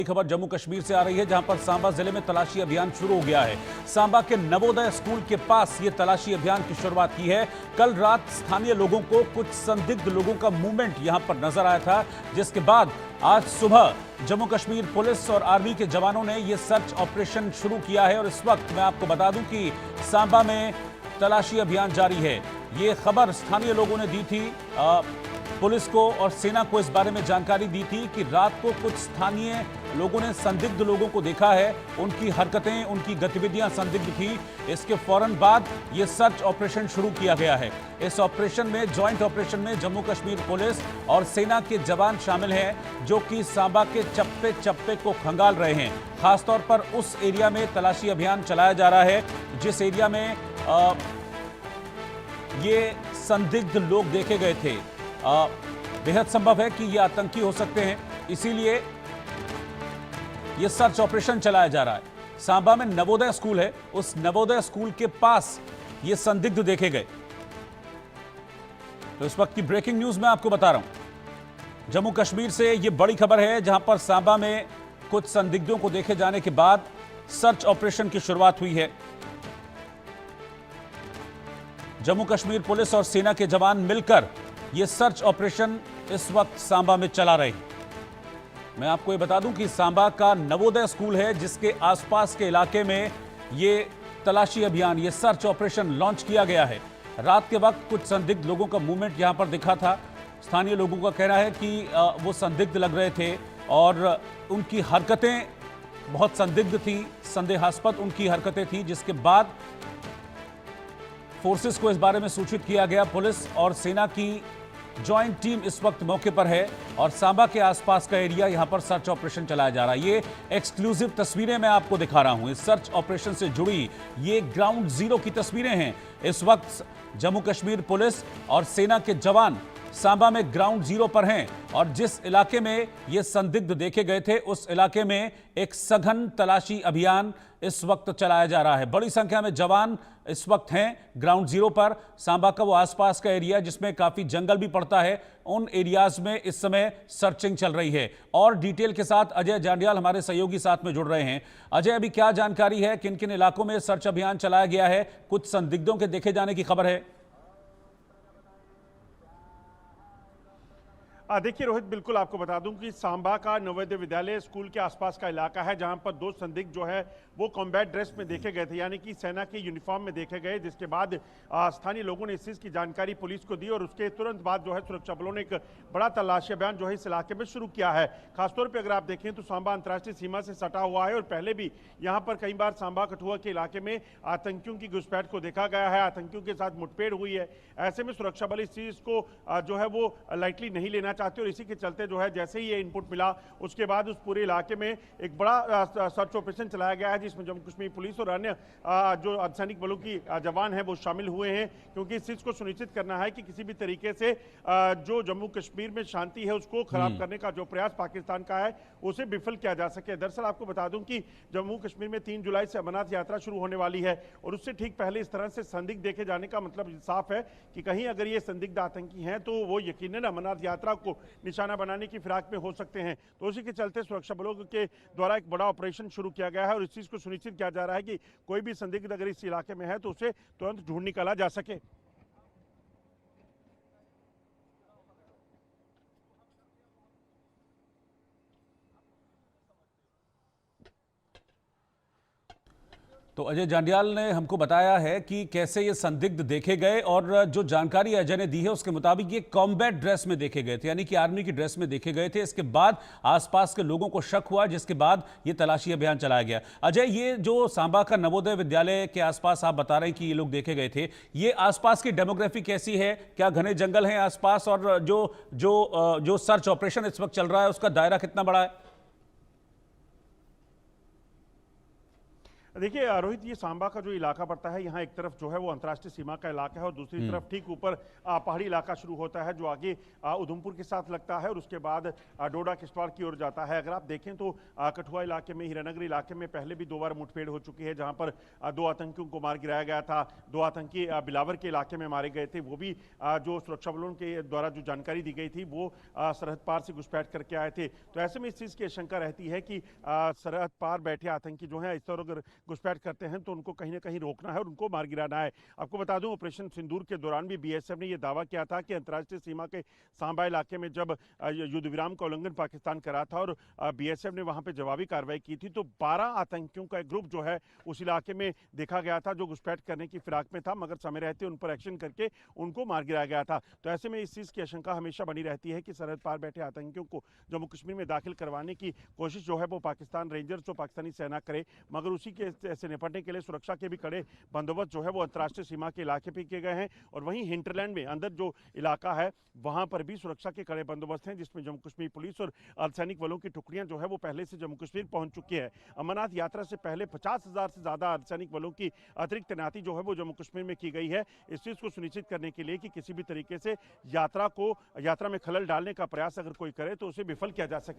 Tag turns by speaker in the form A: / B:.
A: खबर जम्मू कश्मीर से आ रही है, जहां पर सांबा जिले में तलाशी अभियान शुरू हो गया है। सांबा के नवोदय स्कूल के पास ये तलाशी अभियान की शुरुआत की है। कल रात स्थानीय लोगों को कुछ संदिग्ध लोगों का मूवमेंट यहां पर नजर आया था, जिसके बाद आज सुबह जम्मू कश्मीर पुलिस और आर्मी के जवानों ने यह सर्च ऑपरेशन शुरू किया है। और इस वक्त मैं आपको बता दूं कि सांबा में तलाशी अभियान जारी है। ये खबर स्थानीय लोगों ने दी थी, पुलिस को और सेना को इस बारे में जानकारी दी थी कि रात को कुछ स्थानीय लोगों ने संदिग्ध लोगों को देखा है, उनकी हरकतें, उनकी गतिविधियां संदिग्ध थी। इसके फौरन बाद यह सर्च ऑपरेशन शुरू किया गया है। इस ऑपरेशन में, जॉइंट ऑपरेशन में जम्मू कश्मीर पुलिस और सेना के जवान शामिल हैं, जो कि सांबा के चप्पे चप्पे को खंगाल रहे हैं। खासतौर पर उस एरिया में तलाशी अभियान चलाया जा रहा है जिस एरिया में ये संदिग्ध लोग देखे गए थे। बेहद संभव है कि ये आतंकी हो सकते हैं, इसीलिए यह सर्च ऑपरेशन चलाया जा रहा है। सांबा में नवोदय स्कूल है, उस नवोदय स्कूल के पास ये संदिग्ध देखे गए। तो इस वक्त की ब्रेकिंग न्यूज मैं आपको बता रहा हूं। जम्मू कश्मीर से यह बड़ी खबर है, जहां पर सांबा में कुछ संदिग्धों को देखे जाने के बाद सर्च ऑपरेशन की शुरुआत हुई है। जम्मू कश्मीर पुलिस और सेना के जवान मिलकर यह सर्च ऑपरेशन इस वक्त सांबा में चला रहे हैं। मैं आपको यह बता दूं कि सांबा का नवोदय स्कूल है, जिसके आसपास के इलाके में यह तलाशी अभियान, यह सर्च ऑपरेशन लॉन्च किया गया है। रात के वक्त कुछ संदिग्ध लोगों का मूवमेंट यहां पर दिखा था। स्थानीय लोगों का कहना है कि वो संदिग्ध लग रहे थे और उनकी हरकतें बहुत संदिग्ध थी, संदेहास्पद उनकी हरकतें थी, जिसके बाद फोर्सेस को इस बारे में सूचित किया गया। पुलिस और सेना की जॉइंट टीम इस वक्त मौके पर है और सांबा के आसपास का एरिया, यहां पर सर्च ऑपरेशन चलाया जा रहा है। ये एक्सक्लूसिव तस्वीरें मैं आपको दिखा रहा हूं, इस सर्च ऑपरेशन से जुड़ी ये ग्राउंड जीरो की तस्वीरें हैं। इस वक्त जम्मू कश्मीर पुलिस और सेना के जवान सांबा में ग्राउंड जीरो पर हैं और जिस इलाके में ये संदिग्ध देखे गए थे, उस इलाके में एक सघन तलाशी अभियान इस वक्त चलाया जा रहा है। बड़ी संख्या में जवान इस वक्त हैं ग्राउंड जीरो पर। सांबा का वो आसपास का एरिया जिसमें काफी जंगल भी पड़ता है, उन एरियाज में इस समय सर्चिंग चल रही है। और डिटेल के साथ अजय जांडियाल हमारे सहयोगी साथ में जुड़ रहे हैं। अजय, अभी क्या जानकारी है, किन किन इलाकों में सर्च अभियान चलाया गया है? कुछ संदिग्धों के देखे जाने की खबर है।
B: देखिए रोहित, बिल्कुल आपको बता दूं कि सांबा का नवोदय विद्यालय स्कूल के आसपास का इलाका है, जहां पर दो संदिग्ध जो है वो कॉम्बैट ड्रेस में देखे गए थे, यानी कि सेना के यूनिफॉर्म में देखे गए। जिसके बाद स्थानीय लोगों ने इस चीज़ की जानकारी पुलिस को दी और उसके तुरंत बाद जो है सुरक्षा बलों ने एक बड़ा तलाशी अभियान जो है इस इलाके में शुरू किया है। खासतौर पर अगर आप देखें तो सांबा अंतर्राष्ट्रीय सीमा से सटा हुआ है और पहले भी यहाँ पर कई बार सांबा कठुआ के इलाके में आतंकियों की घुसपैठ को देखा गया है, आतंकियों के साथ मुठभेड़ हुई है। ऐसे में सुरक्षा बल इस चीज़ को जो है वो लाइटली नहीं लेना चाहते और इसी के चलते जो है जैसे ही ये इनपुट मिला उसके बाद उस पूरे इलाके में एक बड़ा सर्च ऑपरेशन चलाया गया है, जिसमें जम्मू कश्मीर पुलिस और अन्य जो अर्धसैनिक बलों की जवान हैं वो शामिल हुए हैं, क्योंकि इस चीज को सुनिश्चित करना है कि किसी भी तरीके से जो जम्मू कश्मीर में शांति है उसको खराब करने का जो प्रयास पाकिस्तान का है उसे विफल किया जा सके। दरअसल आपको बता दूं कि जम्मू कश्मीर में 3 जुलाई से अमरनाथ यात्रा शुरू होने वाली है और उससे ठीक पहले इस तरह से संदिग्ध देखे जाने का मतलब साफ है कि कहीं अगर ये संदिग्ध आतंकी हैं तो वो यकीनन अमरनाथ यात्रा को निशाना बनाने की फिराक में हो सकते हैं। तो उसी के चलते सुरक्षा बलों के द्वारा एक बड़ा ऑपरेशन शुरू किया गया है और इस चीज को सुनिश्चित किया जा रहा है कि कोई भी संदिग्ध अगर इस इलाके में है तो उसे तुरंत ढूंढ निकाला जा सके।
A: तो अजय जांडियाल ने हमको बताया है कि कैसे ये संदिग्ध देखे गए और जो जानकारी अजय ने दी है उसके मुताबिक ये कॉम्बैट ड्रेस में देखे गए थे, यानी कि आर्मी की ड्रेस में देखे गए थे। इसके बाद आसपास के लोगों को शक हुआ, जिसके बाद ये तलाशी अभियान चलाया गया। अजय, ये जो सांबा का नवोदय विद्यालय के आसपास आप बता रहे हैं कि ये लोग देखे गए थे, ये आसपास की डेमोग्राफी कैसी है? क्या घने जंगल हैं आसपास? और जो सर्च ऑपरेशन इस वक्त चल रहा है उसका दायरा कितना बड़ा है?
B: देखिए रोहित, ये सांबा का जो इलाका पड़ता है, यहाँ एक तरफ जो है वो अंतर्राष्ट्रीय सीमा का इलाका है और दूसरी तरफ ठीक ऊपर पहाड़ी इलाका शुरू होता है जो आगे उधमपुर के साथ लगता है और उसके बाद डोडा किश्तवाड़ की ओर जाता है। अगर आप देखें तो कठुआ इलाके में, हीरानगर इलाके में पहले भी 2 बार मुठभेड़ हो चुकी है जहां पर 2 आतंकियों को मार गिराया गया था। 2 आतंकी बिलावर के इलाके में मारे गए थे, वो भी जो सुरक्षा बलों के द्वारा जो जानकारी दी गई थी वो सरहद पार से घुसपैठ करके आए थे। तो ऐसे में इस चीज़ की आशंका रहती है कि सरहद पार बैठे आतंकी जो हैं इस तरह अगर घुसपैठ करते हैं तो उनको कहीं ना कहीं रोकना है और उनको मार गिराना है। आपको बता दूं, ऑपरेशन सिंदूर के दौरान भी बीएसएफ ने यह दावा किया था कि अंतर्राष्ट्रीय सीमा के सांबा इलाके में जब युद्ध विराम का उल्लंघन पाकिस्तान करा था और बीएसएफ ने वहां पे जवाबी कार्रवाई की थी तो 12 आतंकियों का एक ग्रुप जो है उस इलाके में देखा गया था जो घुसपैठ करने की फिराक में था, मगर समय रहते उन पर एक्शन करके उनको मार गिराया गया था। तो ऐसे में इस चीज़ की आशंका हमेशा बनी रहती है कि सरहद पार बैठे आतंकियों को जम्मू कश्मीर में दाखिल करवाने की कोशिश जो है वो पाकिस्तान रेंजर्स और पाकिस्तानी सेना करे, मगर उसी के से निपटने के लिए सुरक्षा के भी कड़े बंदोबस्त जो है वो अंतर्राष्ट्रीय सीमा के इलाके पे किए गए हैं। और वहीं हिंटरलैंड में अंदर जो इलाका है वहां पर भी सुरक्षा के कड़े बंदोबस्त हैं, जिसमें जम्मू कश्मीर पुलिस और अर्धसैनिक बलों की टुकड़ियां जो है वो पहले से जम्मू कश्मीर पहुंच चुकी है। अमरनाथ यात्रा से पहले 50,000 से ज्यादा अर्धसैनिक बलों की अतिरिक्त तैनाती जो है वो जम्मू कश्मीर में की गई है, इस चीज को सुनिश्चित करने के लिए कि किसी भी तरीके से यात्रा में खलल डालने का प्रयास अगर कोई करे तो उसे विफल किया जा सके।